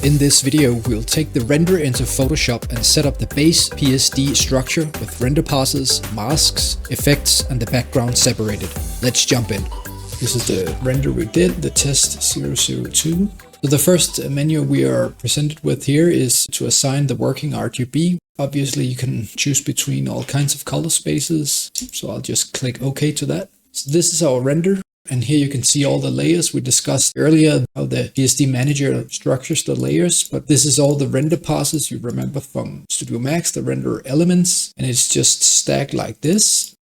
In this video, we'll take the render into Photoshop and set up the base PSD structure with render passes, masks, effects, and the background separated. Let's jump in. This is the render we did, the test 002. So the first menu we are presented with here is to assign the working RGB. Obviously, you can choose between all kinds of color spaces. So I'll just click OK to that. So this is our render. And here you can see all the layers we discussed earlier, how the PSD manager structures the layers. But this is all the render passes you remember from Studio Max, the render elements. And it's just stacked like this.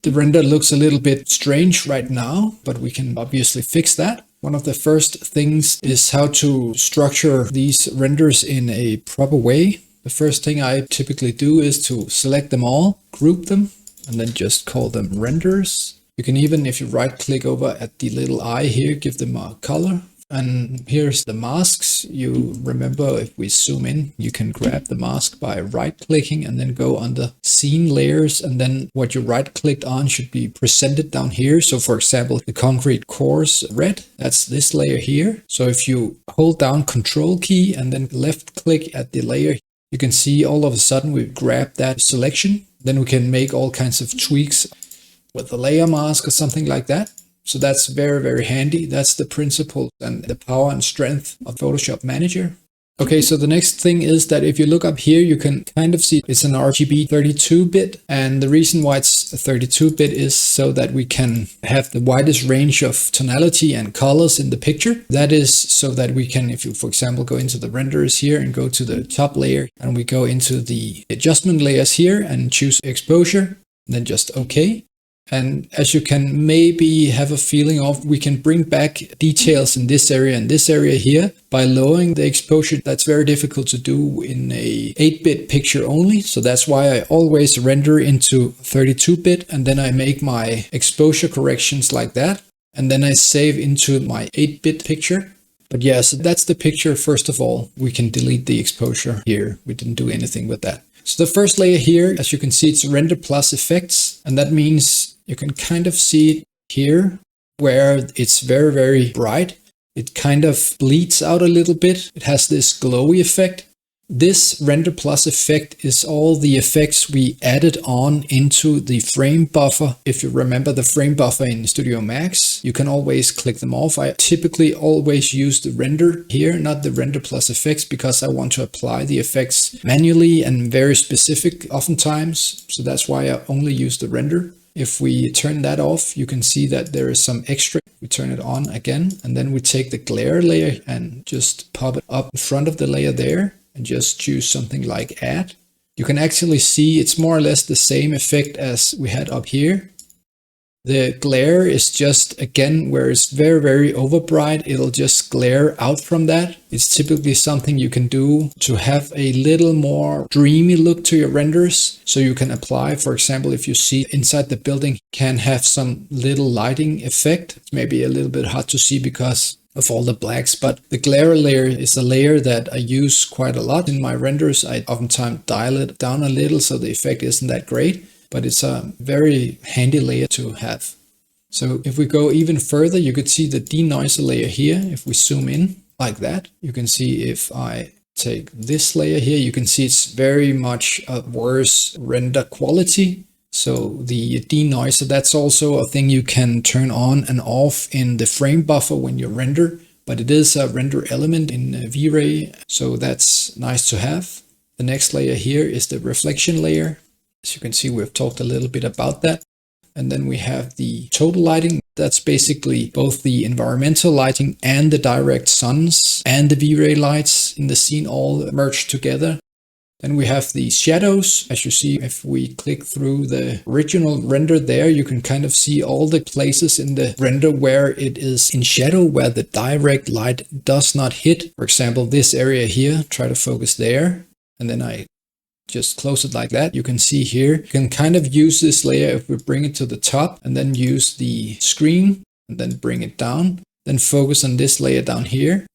The render looks a little bit strange right now, but we can obviously fix that. One of the first things is how to structure these renders in a proper way. The first thing I typically do is to select them all, group them, and then just call them renders. You can even, if you right click over at the little eye here, give them a color. And here's the masks. You remember if we zoom in, you can grab the mask by right clicking and then go under scene layers. And then what you right clicked on should be presented down here. So for example, the concrete coarse red, that's this layer here. So if you hold down Control key and then left click at the layer, you can see all of a sudden we've grabbed that selection. Then we can make all kinds of tweaks with a layer mask or something like that. So that's very, very handy. That's the principle and the power and strength of Photoshop Manager. Okay, so the next thing is that if you look up here, you can kind of see it's an RGB 32-bit. And the reason why it's a 32-bit is so that we can have the widest range of tonality and colors in the picture. That is so that we can, if you, for example, go into the renders here and go to the top layer and we go into the adjustment layers here and choose exposure, and then just OK. And as you can maybe have a feeling of, we can bring back details in this area and this area here by lowering the exposure. That's very difficult to do in a 8-bit picture only. So that's why I always render into 32-bit and then I make my exposure corrections like that. And then I save into my 8-bit picture. But yeah, so that's the picture. First of all, we can delete the exposure here. We didn't do anything with that. So the first layer here, as you can see, it's render plus effects. And that means you can kind of see it here where it's very, very bright. It kind of bleeds out a little bit. It has this glowy effect. This render plus effect is all the effects we added on into the frame buffer. If you remember the frame buffer in Studio Max, you can always click them off. I typically always use the render here, not the render plus effects, because I want to apply the effects manually and very specific oftentimes. So that's why I only use the render. If we turn that off, you can see that there is some extra. We turn it on again, and then we take the glare layer and just pop it up in front of the layer there. And just choose something like add. You can actually see it's more or less the same effect as we had up here. The glare is just, again, where it's very, very overbright, it'll just glare out from that. It's typically something you can do to have a little more dreamy look to your renders. So you can apply, for example, if you see inside the building, can have some little lighting effect. It's maybe a little bit hard to see because of all the blacks, but the glare layer is a layer that I use quite a lot in my renders. I oftentimes dial it down a little so the effect isn't that great, but it's a very handy layer to have. So if we go even further, you could see the denoiser layer here. If we zoom in like that, you can see if I take this layer here, you can see it's very much a worse render quality. So the denoiser, that's also a thing you can turn on and off in the frame buffer when you render, but it is a render element in V-Ray, so that's nice to have. The next layer here is the reflection layer. As you can see, we've talked a little bit about that. And then we have the total lighting. That's basically both the environmental lighting and the direct suns and the V-Ray lights in the scene all merged together. Then we have the shadows. As you see, if we click through the original render there, you can kind of see all the places in the render where it is in shadow, where the direct light does not hit. For example, this area here, try to focus there. And then I just close it like that. You can see here, you can kind of use this layer if we bring it to the top and then use the screen and then bring it down. Then focus on this layer down here.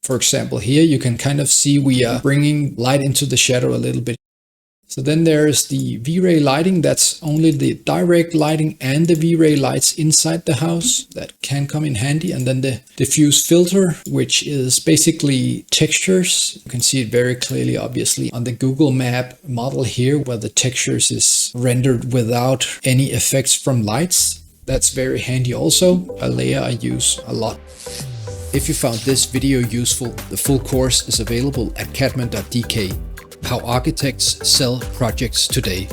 For example, here you can kind of see we are bringing light into the shadow a little bit. So then there's the V-Ray lighting. That's only the direct lighting and the V-Ray lights inside the house that can come in handy. And then the diffuse filter, which is basically textures. You can see it very clearly, obviously, on the Google Map model here, where the textures is rendered without any effects from lights. That's very handy also, a layer I use a lot. If you found this video useful, the full course is available at catman.dk. How architects sell projects today.